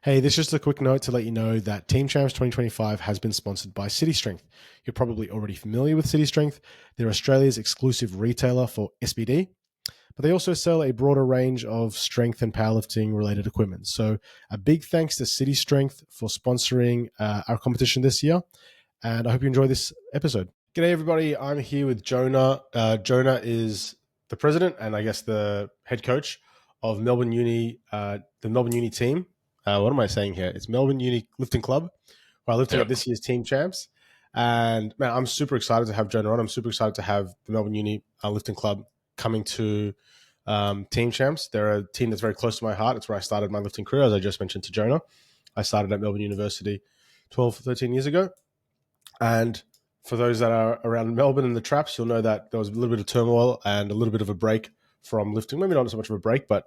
Hey, this is just a quick note to let you know that Team Champs 2025 has been sponsored by City Strength. You're probably already familiar with City Strength. They're Australia's exclusive retailer for SBD, but they also sell a broader range of strength and powerlifting related equipment. So, a big thanks to City Strength for sponsoring our competition this year. And I hope you enjoy this episode. G'day, everybody. I'm here with Jonah. Jonah is the president and I guess the head coach of Melbourne Uni, the Melbourne Uni team. What am I saying here? It's Melbourne Uni Lifting Club, who are lifting up Yep. this year's team champs. And man, I'm super excited to have Jonah on. I'm super excited to have the Melbourne Uni Lifting Club coming to team champs. They're a team that's very close to my heart. It's where I started my lifting career, as I just mentioned to Jonah. I started at Melbourne University 12, 13 years ago. And for those that are around Melbourne and the traps, you'll know that there was a little bit of turmoil and a little bit of a break from lifting. Maybe not so much of a break, but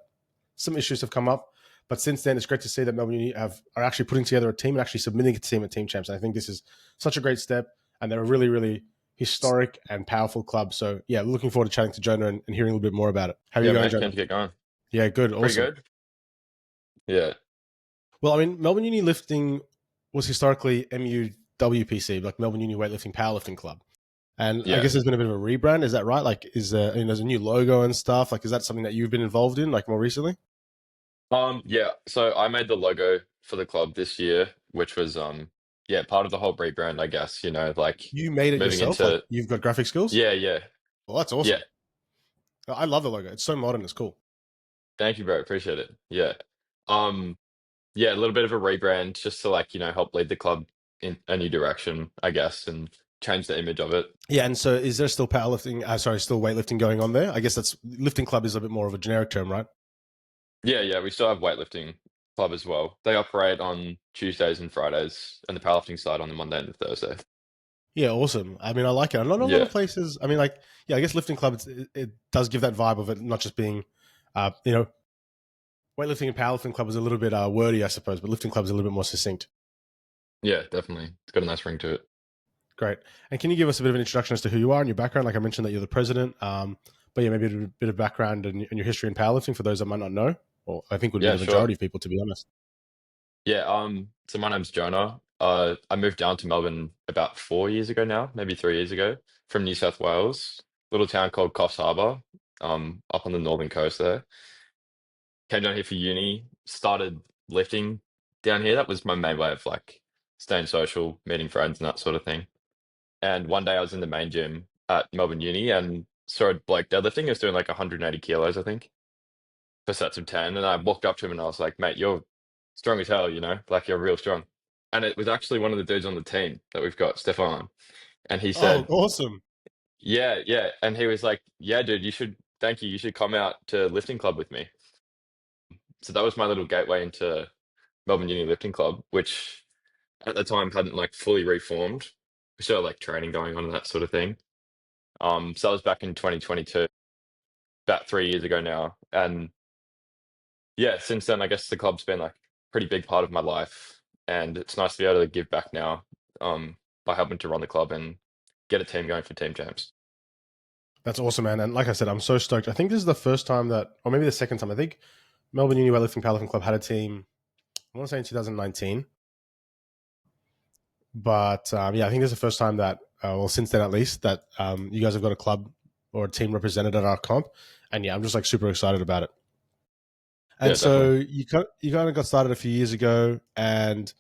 some issues have come up. But since then, it's great to see that Melbourne Uni are actually putting together a team and actually submitting a team at Team Champs. And I think this is such a great step. And they're a really, really historic and powerful club. So, yeah, looking forward to chatting to Jonah and hearing a little bit more about it. How are you going, Mate, Jonah? keen to get going. Yeah, good. Pretty Awesome. good. Yeah. Well, I mean, Melbourne Uni Lifting was historically MUWPC, like Melbourne Uni Weightlifting Powerlifting Club. And I guess there's been a bit of a rebrand. Is that right? Like, there's a new logo and stuff. Like, is that something that you've been involved in, like more recently? Yeah. So I made the logo for the club this year, which was part of the whole rebrand, I guess, like You made it moving yourself? Like, into you've got graphic skills? yeah. Well, that's Yeah. awesome. I love the logo. It's so modern. It's cool. Thank you, bro. Appreciate it. Yeah. Um, yeah, a little bit of a rebrand just to help lead the club in a new direction, I guess, and change the image of it. Yeah, and so is there still powerlifting? Still weightlifting going on there? I guess that's lifting club is a bit more of a generic term, right? Yeah, we still have weightlifting club as well. They operate on Tuesdays and Fridays, and the powerlifting side on the Monday and the Thursday. Yeah, awesome. I mean, I like it. Not a lot Yeah. of places. I mean, like, yeah, I guess lifting club it does give that vibe of it not just being, weightlifting and powerlifting club is a little bit wordy, I suppose, but lifting club is a little bit more succinct. Yeah, definitely. It's got a nice ring to it. Great. And can you give us a bit of an introduction as to who you are and your background? Like I mentioned that you're the president, but yeah, maybe a bit of background and your history in powerlifting for those that might not know, or I think would be Yeah, the sure. majority of people, to be honest. Yeah, so my name's Jonah. I moved down to Melbourne about 4 years ago now, maybe 3 years ago, from New South Wales, little town called Coffs Harbour, up on the northern coast there. Came down here for uni, started lifting down here. That was my main way of like staying social, meeting friends and that sort of thing. And one day I was in the main gym at Melbourne Uni and saw a bloke deadlifting. He was doing like 180 kilos, I think, for sets of 10. And I walked up to him and I was like, mate, you're strong as hell, like you're real strong. And it was actually one of the dudes on the team that we've got, Stefan. And he Oh, said, awesome. yeah. And he was like, yeah, dude, thank you. You should come out to lifting club with me. So that was my little gateway into Melbourne Uni Lifting Club, which at the time hadn't like fully reformed. We still had like training going on and that sort of thing. So that was back in 2022, about 3 years ago now. And yeah, since then, I guess the club's been like a pretty big part of my life. And it's nice to be able to give back now by helping to run the club and get a team going for team champs. That's awesome, man. And like I said, I'm so stoked. I think this is the first time that, or maybe the second time, I think Melbourne Uni Weightlifting Powerlifting Club had a team, I want to say in 2019. But yeah, I think this is the first time that, well, since then at least, that you guys have got a club or a team represented at our comp. And yeah, I'm just like super excited about it. Yeah, And so definitely. you kind of got started a few years ago, and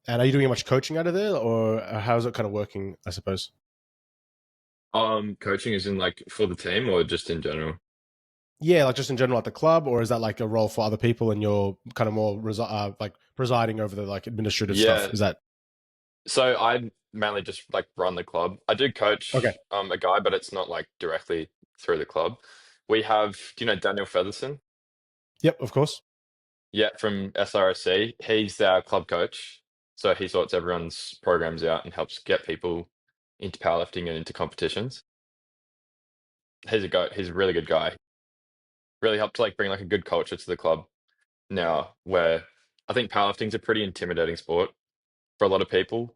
are you doing much coaching out of there, or how's it kind of working? I suppose. Coaching is in like for the team or just in general? Yeah, like just in general at the club, or is that like a role for other people, and you're kind of more like presiding over the like administrative stuff? Yeah. Is that So I mainly just like run the club. I do okay? coach a guy, but it's not like directly through the club. We have, do you know Daniel Featherson? Yep, of course. Yeah, from SRSC. He's our club coach. So he sorts everyone's programs out and helps get people into powerlifting and into competitions. He's a really good guy. Really helped like bring like a good culture to the club now where I think powerlifting's a pretty intimidating sport for a lot of people.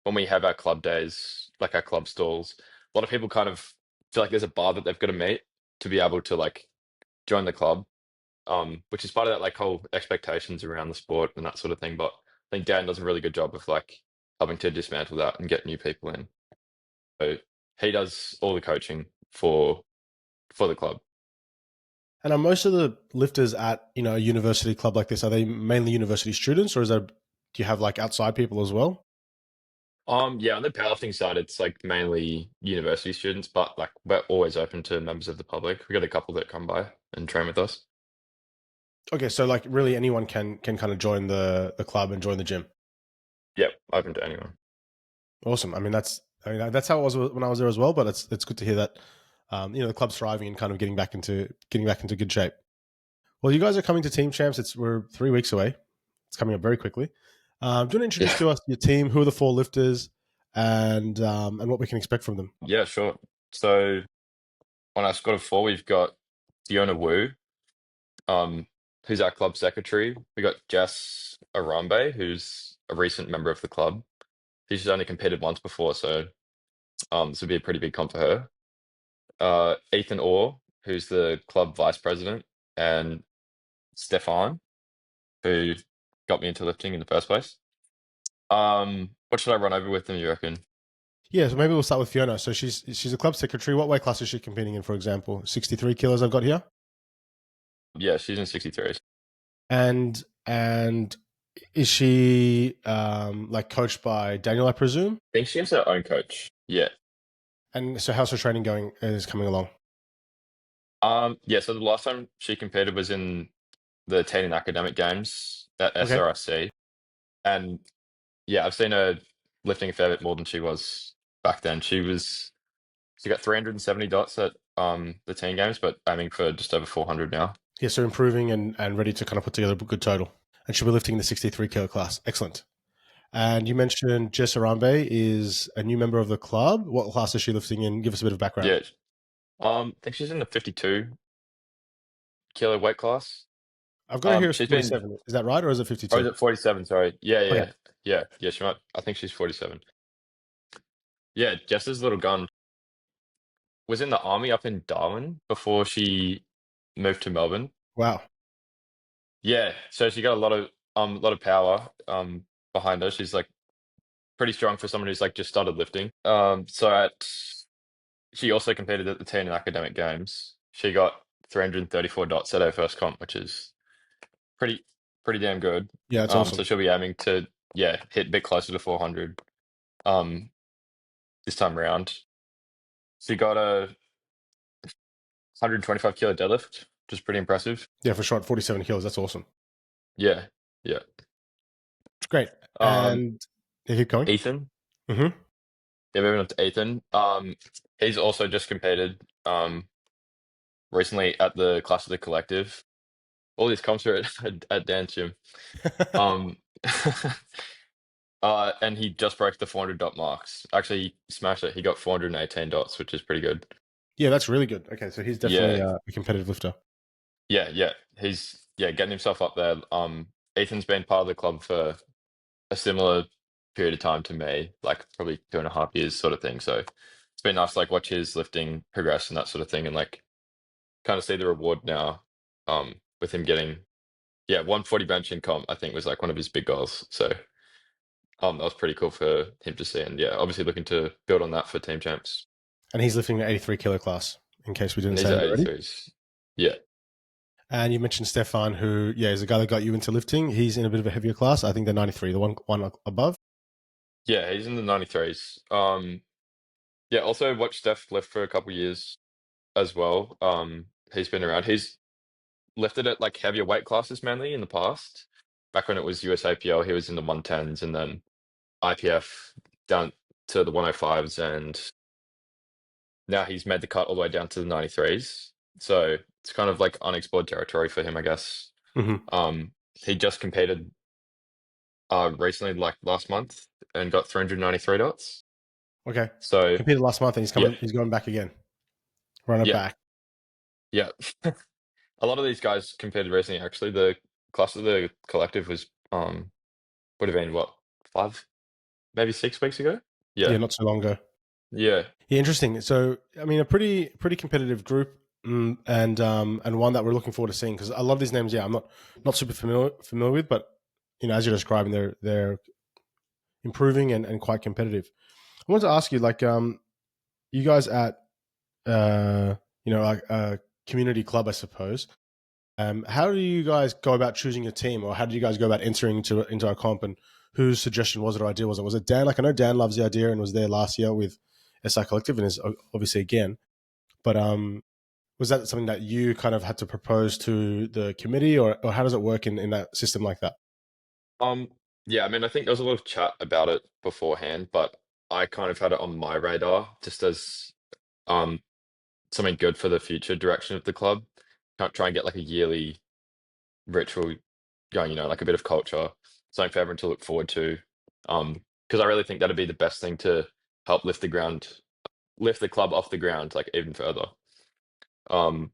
When we have our club days, like our club stalls, a lot of people kind of feel like there's a bar that they've got to meet to be able to like join the club. which is part of that like whole expectations around the sport and that sort of thing. But I think Dan does a really good job of like helping to dismantle that and get new people in. So he does all the coaching for the club. And are most of the lifters at a university club like this, are they mainly university students, or do you have like outside people as well? Yeah, on the powerlifting side, it's like mainly university students, but like we're always open to members of the public. We got a couple that come by and train with us. Okay, so like really anyone can kind of join the club and join the gym. Yep, open to anyone. Awesome. That's how it was when I was there as well. But it's good to hear that the club's thriving and kind of getting back into good shape. Well, you guys are coming to Team Champs. We're 3 weeks away. It's coming up very quickly. Do you want to introduce Yeah, to us your team? Who are the four lifters, and what we can expect from them? yeah, sure. So on our squad of four, we've got Fiona Wu, um, who's our club secretary. We got Jess Arambe, who's a recent member of the club. She's only competed once before, so this would be a pretty big comp for her. Ethan Orr, who's the club vice president, and Stefan, who got me into lifting in the first place. What should I run over with them, you reckon? Yeah, so maybe we'll start with Fiona. So she's a club secretary. What weight class is she competing in? For example, 63 kilos. I've got here. Yeah, she's in 63s. And is she like coached by Daniel, I presume? I think she has her own coach. Yeah. And so how's her training going? Is coming along? Yeah, so the last time she competed was in the teen and academic games at Okay. SRSC. And yeah, I've seen her lifting a fair bit more than she was back then. She got 370 dots at the teen games, but aiming for just over 400 now. Yeah, so improving and ready to kind of put together a good total. And she'll be lifting in the 63 kilo class. Excellent. And you mentioned Jess Arambe is a new member of the club. What class is she lifting in? Give us a bit of background. Yeah. I think she's in the 52 kilo weight class. I've got her here as She's been, 47. Is that right, or is it or is 52? it 47? Sorry. Yeah, Okay. yeah, yeah. She might. I think she's 47. Yeah, Jess's little gun was in the army up in Darwin before she moved to Melbourne. Wow. Yeah, so she got a lot of power behind her. She's like pretty strong for someone who's like just started lifting. She also competed at the teen and academic games. She got 334 dots at her first comp, which is pretty pretty damn good. Yeah, that's So awesome. she'll be aiming to hit a bit closer to 400 um this time around. She got a 125 kilo deadlift, which is pretty impressive. Yeah, for sure. At 47 kilos. That's awesome. Yeah, yeah. Great. Um, And yeah, keep going. Ethan. Hmm. Yeah, moving on to Ethan. He's also just competed recently at the Class of the Collective. All these comps are at Dan's gym. Um, and he just broke the 400 dot marks. Actually, he smashed it. He got 418 dots, which is pretty good. Yeah, that's really good. Okay, so he's definitely Yeah, a competitive lifter. yeah. He's getting himself up there. Ethan's been part of the club for a similar period of time to me, like probably 2.5 years sort of thing. So it's been nice to like watch his lifting progress and that sort of thing and like kind of see the reward now with him getting 140 bench in comp, I think was like one of his big goals. So that was pretty cool for him to see. And yeah, obviously looking to build on that for team champs. And he's lifting the 83 kilo class, in case we didn't And say he's that at already. 83s. Yeah. And you mentioned Stefan, who, is the guy that got you into lifting. He's in a bit of a heavier class. I think they're 93, the one above. Yeah, he's in the 93s. Yeah, also watched Steph lift for a couple years as well. He's been around. He's lifted at like heavier weight classes mainly in the past. Back when it was USAPL, he was in the 110s and then IPF down to the 105s, and now he's made the cut all the way down to the 93s. So it's kind of like unexplored territory for him, I guess. Hmm. He just competed recently, like last month, and got 393 dots. Okay. So Competed last month and he's yeah, coming. He's going back again. Run it yeah, back. yeah. A lot of these guys competed recently. Actually, the class of the collective was would have been what, 5, maybe 6 weeks ago. Yeah, Yeah, not so long ago. yeah, Yeah, interesting. So, I mean, a pretty competitive group. and one that we're looking forward to seeing, because a lot of these names, yeah, I'm not super familiar with, but as you're describing, they're improving and quite competitive. I wanted to ask you, like, you guys at like a community club, I suppose. How do you guys go about choosing a team, or how do you guys go about entering into a comp? And whose suggestion was it, or idea was it? Was it Dan? Like, I know Dan loves the idea and was there last year with SI Collective and is obviously again. But was that something that you kind of had to propose to the committee, or how does it work in that system like that? Um, yeah, I mean, I think there was a lot of chat about it beforehand, but I kind of had it on my radar just as um something good for the future direction of the club. Can't try and get like a yearly ritual going, like a bit of culture, something for everyone to look forward to. Because I really think that'd be the best thing to help lift the club off the ground, like even further. Um,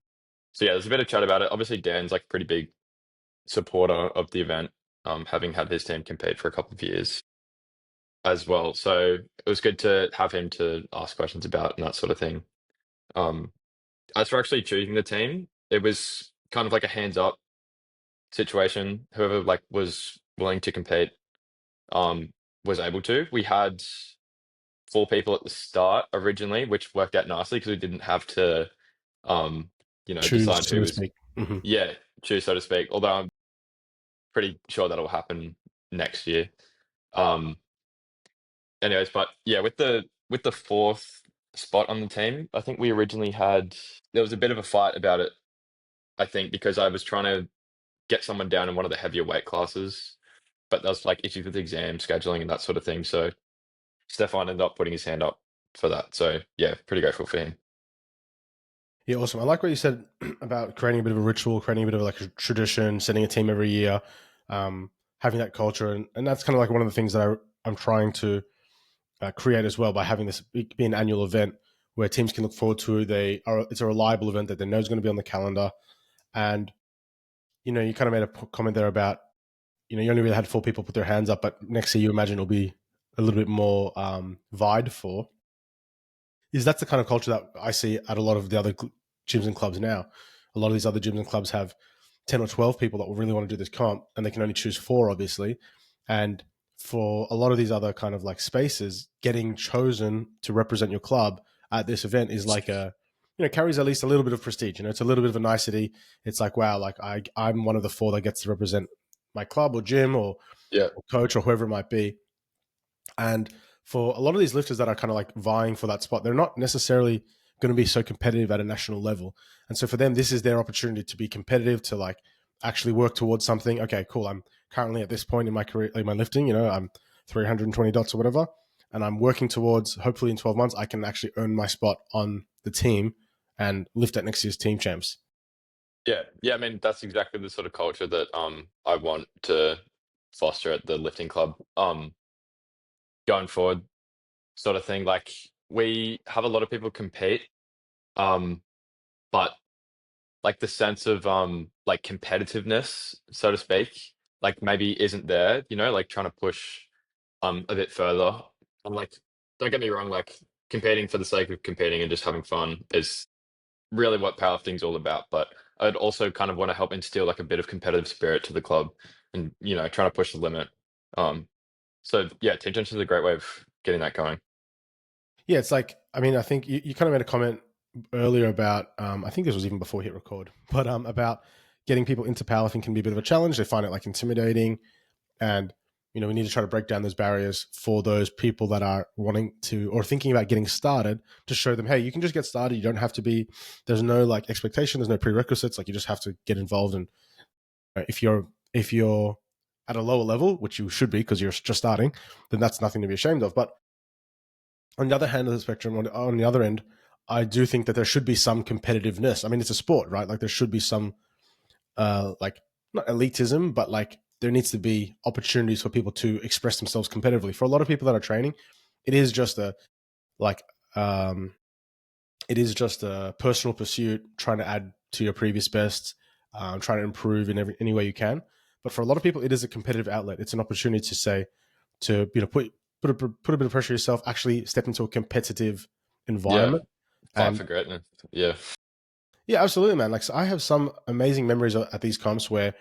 so yeah, there's a bit of chat about it. Obviously, Dan's like a pretty big supporter of the event, having had his team compete for a couple of years as well. So it was good to have him to ask questions about and that sort of thing. Um, as for actually choosing the team, it was kind of like a hands up situation. Whoever like was willing to compete, was able to. We had four people at the start originally, which worked out nicely because we didn't have to, um, Choose, decide so who to was, speak. Hmm. yeah, choose so to speak. Although I'm pretty sure that'll happen next year. Um, anyways, but yeah, with the fourth spot on the team, I think we originally had there was a bit of a fight about it. I think because I was trying to get someone down in one of the heavier weight classes, but there was like issues with exam scheduling and that sort of thing. So Stefan ended up putting his hand up for that. So yeah, pretty grateful for him. Yeah, awesome. I like what you said about creating a bit of a ritual, creating a bit of like a tradition, setting a team every year, having that culture, and that's kind of like one of the things that I'm trying to create as well by having this be an annual event where teams can look forward to. It's a reliable event that they know is going to be on the calendar, and you kind of made a comment there about you only really had four people put their hands up, but next year you imagine it'll be a little bit more vied for. Is that's the kind of culture that I see at a lot of the other gyms and clubs now. A lot of these other gyms and clubs have 10 or 12 people that will really want to do this comp, and they can only choose four, obviously. And for a lot of these other kind of like spaces, getting chosen to represent your club at this event is like carries at least a little bit of prestige. It's a little bit of a nicety. It's like, wow, like I'm one of the four that gets to represent my club or gym Yeah, or coach or whoever it might be. And for a lot of these lifters that are kind of like vying for that spot, they're not necessarily going to be so competitive at a national level. And so for them, this is their opportunity to be competitive, to like actually work towards something. Okay, cool. I'm currently at this point in my career, in my lifting, I'm 320 dots or whatever. And I'm working towards, hopefully in 12 months, I can actually earn my spot on the team and lift at next year's team champs. yeah, yeah. I mean, that's exactly the sort of culture that I want to foster at the lifting club. Going forward, sort of thing. Like we have a lot of people compete, um, but like the sense of like competitiveness, so to speak, like maybe isn't there, like trying to push a bit further. I'm like, don't get me wrong, like competing for the sake of competing and just having fun is really what powerlifting's all about. But I'd also kind of want to help instill like a bit of competitive spirit to the club and trying to push the limit. Um so yeah, team champs is a great way of getting that going. Yeah, it's like, I mean, I think you kind of made a comment earlier about, I think this was even before hit record, but about getting people into powerlifting can be a bit of a challenge. They find it like intimidating, and we need to try to break down those barriers for those people that are wanting to or thinking about getting started, to show them, hey, you can just get started. You don't have to be. There's no like expectation. There's no prerequisites. Like, you just have to get involved. And if you're at a lower level, which you should be because you're just starting, then that's nothing to be ashamed of. But on the other hand of the spectrum, on the other end, I do think that there should be some competitiveness. I mean, it's a sport, right? Like, there should be some, like, not elitism, but like there needs to be opportunities for people to express themselves competitively. For a lot of people that are training, it is just a like, it is just a personal pursuit, trying to add to your previous best, trying to improve in any way you can. But for a lot of people, it is a competitive outlet. It's an opportunity to say, to put a bit of pressure on yourself, actually step into a competitive Yeah, environment. fight And for greatness. Yeah. Yeah, absolutely, man. Like, so I have some amazing memories at these comps where,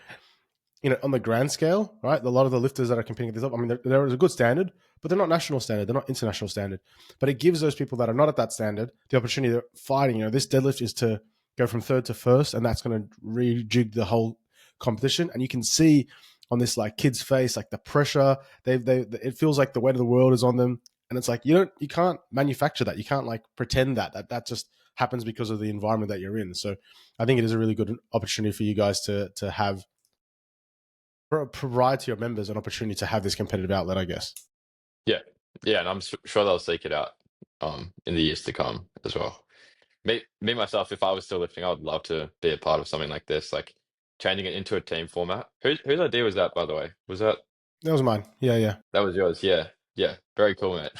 on the grand scale, right? A lot of the lifters that are competing at this level, I mean, they're a good standard, but they're not national standard. They're not international standard. But it gives those people that are not at that standard the opportunity of fighting. This deadlift is to go from third to first, and that's going to rejig the whole competition. And you can see on this like kid's face, like the pressure. It feels like the weight of the world is on them, and it's like you can't manufacture that. You can't like pretend that just happens because of the environment that you're in. So I think it is a really good opportunity for you guys to have provide to your members an opportunity to have this competitive outlet, I guess. Yeah, yeah, and I'm sure they'll seek it out in the years to come as well. Me myself, if I was still lifting, I would love to be a part of something like this, like changing it into a team format. Whose idea was that, by the way? Was that That was mine. Yeah, yeah. that was yours? Yeah, yeah, very cool, mate.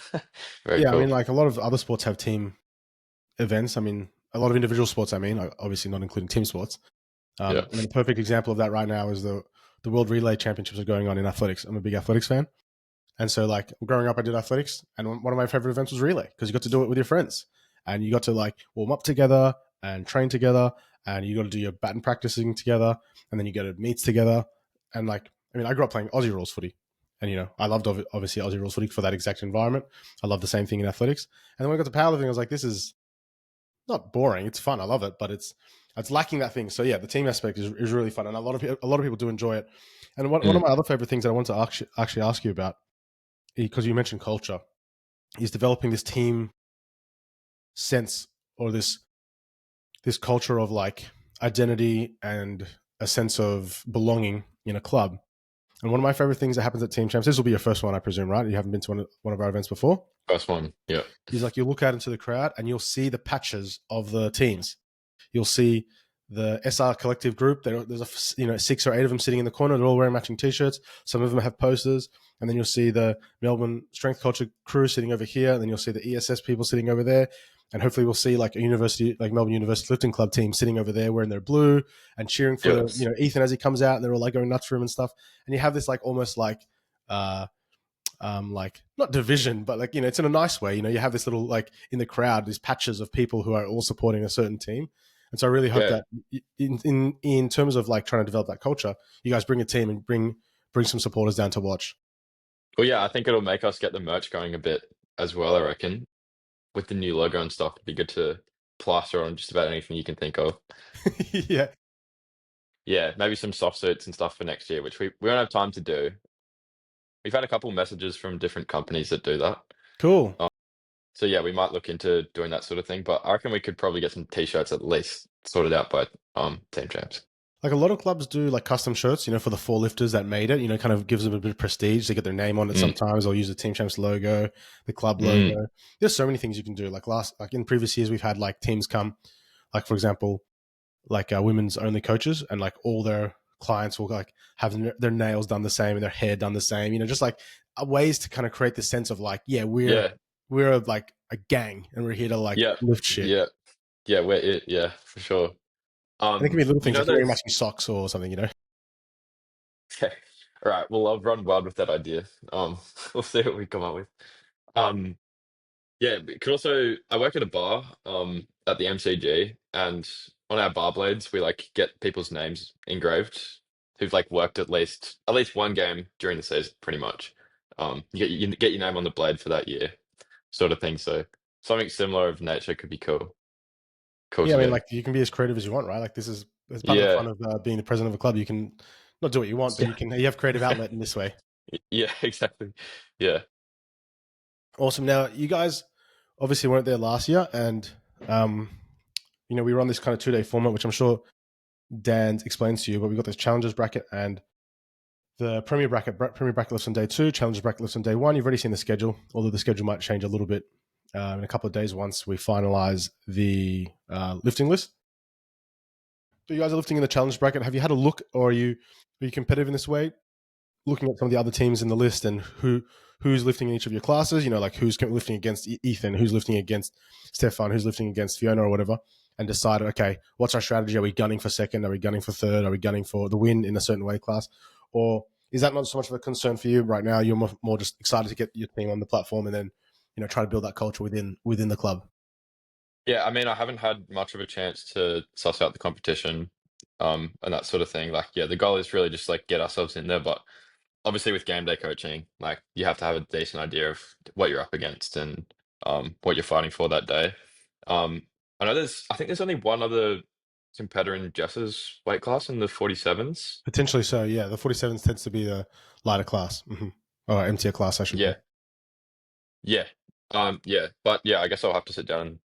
Very Yeah, I mean, cool. like a lot of other sports have team events. I mean, a lot of individual sports, I mean, obviously not including team sports. Yeah, I mean, the perfect example of that right now is the World Relay Championships are going on in athletics. I'm a big athletics fan. And so, like, growing up, I did athletics. And one of my favorite events was relay because you got to do it with your friends. And you got to, like, warm up together and train together. And you got to do your baton practicing together. And then you go to meets together. And, like, I mean, I grew up playing Aussie rules footy. And, I loved, obviously, Aussie rules footy for that exact environment. I love the same thing in athletics. And then when I got to powerlifting, I was like, this is not boring. It's fun. I love it, but it's lacking that thing. So yeah, the team aspect is really fun, and a lot of people do enjoy it. And one of mm, my other favorite things that I want to actually ask you about, because you mentioned culture, is developing this team sense or this culture of like identity and a sense of belonging in a club. And one of my favorite things that happens at Team Champs, this will be your first one, I presume, right? You haven't been to one of our events before. first one. Yeah, Is like you look out into the crowd and you'll see the patches of the teams. You'll see the SR collective group. There's 6 or 8 of them sitting in the corner. They're all wearing matching t-shirts. Some of them have posters. And then you'll see the Melbourne Strength Culture crew sitting over here. And then you'll see the ESS people sitting over there. And hopefully we'll see like a university, like Melbourne University Lifting Club team sitting over there wearing their blue and cheering for, yes, Ethan as he comes out, and they're all like going nuts for him and stuff. And you have this like almost like not division, but like, it's in a nice way. You have this little like in the crowd, these patches of people who are all supporting a certain team. And so I really hope yeah. that in terms of like trying to develop that culture, you guys bring a team and bring some supporters down to watch. Well, yeah, I think it'll make us get the merch going a bit as well. I reckon with the new logo and stuff, it'd be good to plaster on just about anything you can think of. Yeah, Yeah, maybe some soft suits and stuff for next year, which we won't have time to do. We've had a couple messages from different companies that do that. cool. So yeah, we might look into doing that sort of thing, but I reckon we could probably get some t-shirts at least sorted out by Team Champs. Like a lot of clubs do like custom shirts, for the 4 lifters that made it, kind of gives them a bit of prestige. They get their name on it Mm, sometimes, or use the Team Champs logo, the club mm, logo. There's so many things you can do. Like in previous years, we've had like teams come, like for example, like women's only coaches, and like all their clients will like have their nails done the same and their hair done the same, just like ways to kind of create this sense of like, yeah, yeah, we're like a gang and we're here to like yeah, lift shit. yeah, yeah, we're it, yeah, for sure. And it can be little You things know like wearing those matching socks or something. Okay. All right, well, I'll run wild with that idea. We'll see what we come up with. Um, yeah, we could also I work at a bar at the MCG, and on our bar blades we like get people's names engraved who've like worked at least one game during the season, pretty much. You get your name on the blade for that year, sort of thing. So something similar of nature could be cool Yeah, to I mean, do. like you can be as creative as you want, right? Like this is it's part of the Yeah, fun of being the president of a club. You can not do what you want, but yeah, you have creative outlet in this way. yeah, exactly. Yeah, Awesome. Now, you guys obviously weren't there last year, and um, we run this kind of 2-day format, which I'm sure Dan explains to you. But we've got this challenges bracket and the Premier bracket. Premier bracket lifts on day 2. Challenges bracket lifts on day 1. You've already seen the schedule, although the schedule might change a little bit in a couple of days once we finalize the lifting list. So you guys are lifting in the challenge bracket. Have you had a look, or are you competitive in this way? Looking at some of the other teams in the list and who's lifting in each of your classes. Like who's lifting against Ethan, who's lifting against Stefan, who's lifting against Fiona or whatever, and decide, okay, what's our strategy? Are we gunning for second? Are we gunning for third? Are we gunning for the win in a certain weight class? Or is that not so much of a concern for you right now? You're more just excited to get your team on the platform and then try to build that culture within the club. Yeah, I mean, I haven't had much of a chance to suss out the competition, and that sort of thing. Like, yeah, the goal is really just like get ourselves in there, but obviously with game day coaching, like you have to have a decent idea of what you're up against and what you're fighting for that day. Um, I think there's only one other competitor in Jess's weight class in the 47s. Potentially so, yeah. The 47s tends to be the lighter class, or emptier class, I should say. Yeah, yeah, yeah. But yeah, I guess I'll have to sit down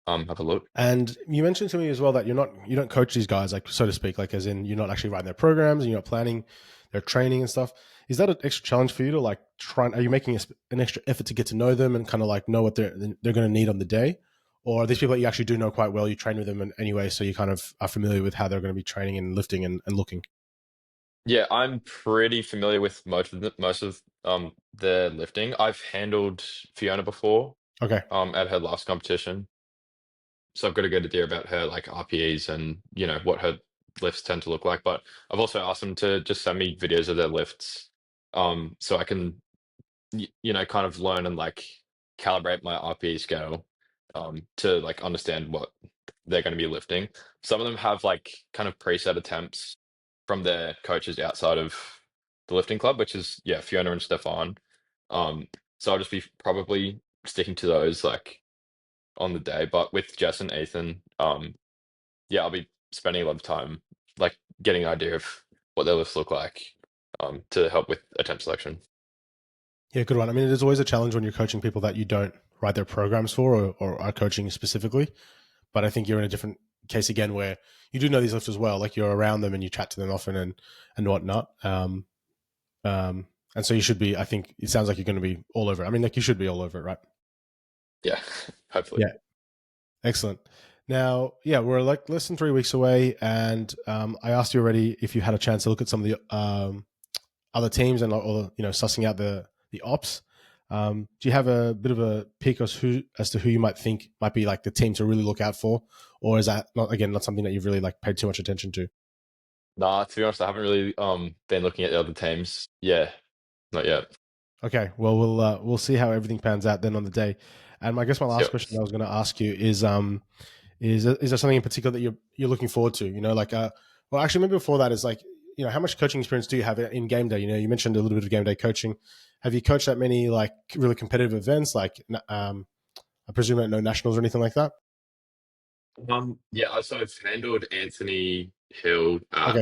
and have a look. And you mentioned to me as well that you don't coach these guys, like, so to speak, like as in you're not actually writing their programs and you're not planning their training and stuff. Is that an extra challenge for you to like try? Are you making an extra effort to get to know them and kind of like know what they're going to need on the day, or are these people that you actually do know quite well? You train with them anyway, so you kind of are familiar with how they're going to be training and lifting and looking. Yeah, I'm pretty familiar with most of their lifting. I've handled Fiona before Okay, at her last competition. So I've got a good idea about her like RPEs and what her lifts tend to look like. But I've also asked them to just send me videos of their lifts, so I can kind of learn and like calibrate my RPE scale, to like understand what they're going to be lifting. Some of them have like kind of preset attempts from their coaches outside of the lifting club, which is Fiona and Stefan. So I'll just be probably sticking to those like on the day. But with Jess and Ethan, I'll be spending a lot of time like getting an idea of what their lifts look like, to help with attempt selection. yeah, good one. I mean, it is always a challenge when you're coaching people that you don't write their programs for or are coaching specifically. But I think you're in a different case again where you do know these lifters well, like you're around them and you chat to them often and whatnot. And so you should be. I think it sounds like you're going to be all over it. I mean, like you should be all over it, right? Yeah, hopefully. Yeah, excellent. Now, yeah, we're like less than 3 weeks away, and I asked you already if you had a chance to look at some of the other teams and or sussing out the ops. Do you have a bit of a pick as to who you might think might be like the team to really look out for, or is that not something that you've really like paid too much attention to? Nah, to be honest, I haven't really been looking at the other teams. Yeah, not yet. Okay, well we'll see how everything pans out then on the day. And I guess my last Yep. question I was going to ask you is there something in particular that you're looking forward to? Like well, actually maybe before that is like how much coaching experience do you have in game day? You mentioned a little bit of game day coaching. Have you coached at many like really competitive events like I presume at no nationals or anything like that? Yeah, so I've handled Anthony Hill Okay,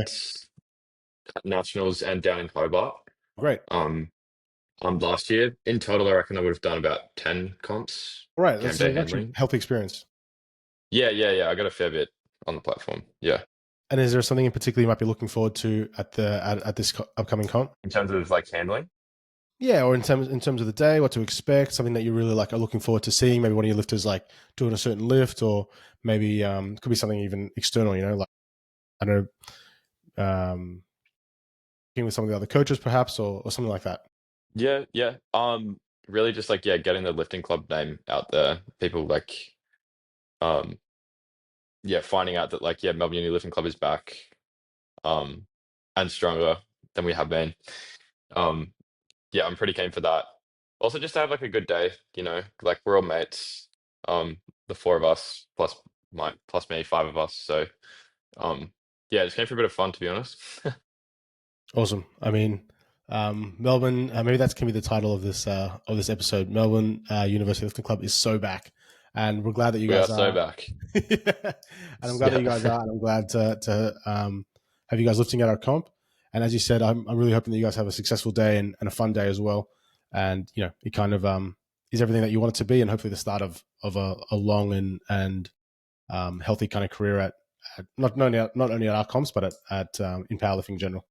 at Nationals and down in Hobart. great. Um, last year in total, I reckon I would have done about 10 comps All right, game that's day actually handling. healthy experience. Yeah. I got a fair bit on the platform. Yeah, And is there something in particular you might be looking forward to at this upcoming comp? in terms of like handling. Yeah, or in terms of the day, what to expect, something that you really like are looking forward to seeing. Maybe one of your lifters like doing a certain lift, or maybe could be something even external. Like I don't know, working with some of the other coaches, perhaps, or something like that. Yeah. Really just like getting the lifting club name out there. People like um finding out that like Melbourne Uni Lifting Club is back, um and stronger than we have been. Um yeah, I'm pretty keen for that. Also just to have like a good day, like we're all mates. The four of us plus me, five of us. So yeah, just came for a bit of fun to be honest. Awesome. I mean, Melbourne. Maybe that can be the title of this episode. Melbourne University Lifting Club is so back, and we're glad that you We are guys so are. back. And I'm glad that Yeah. you guys are, and I'm glad to have you guys lifting at our comp. And as you said, I'm really hoping that you guys have a successful day and a fun day as well. And it kind of is everything that you want it to be, and hopefully the start of a long and healthy kind of career at not only at our comps but at in powerlifting in general.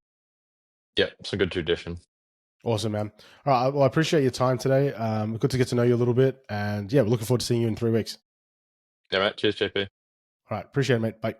Yeah, some good tradition. Awesome, man. All right. Well, I appreciate your time today. Good to get to know you a little bit. And yeah, we're looking forward to seeing you in 3 weeks. Yeah, mate. Cheers, JP. All right. Appreciate it, mate. Bye.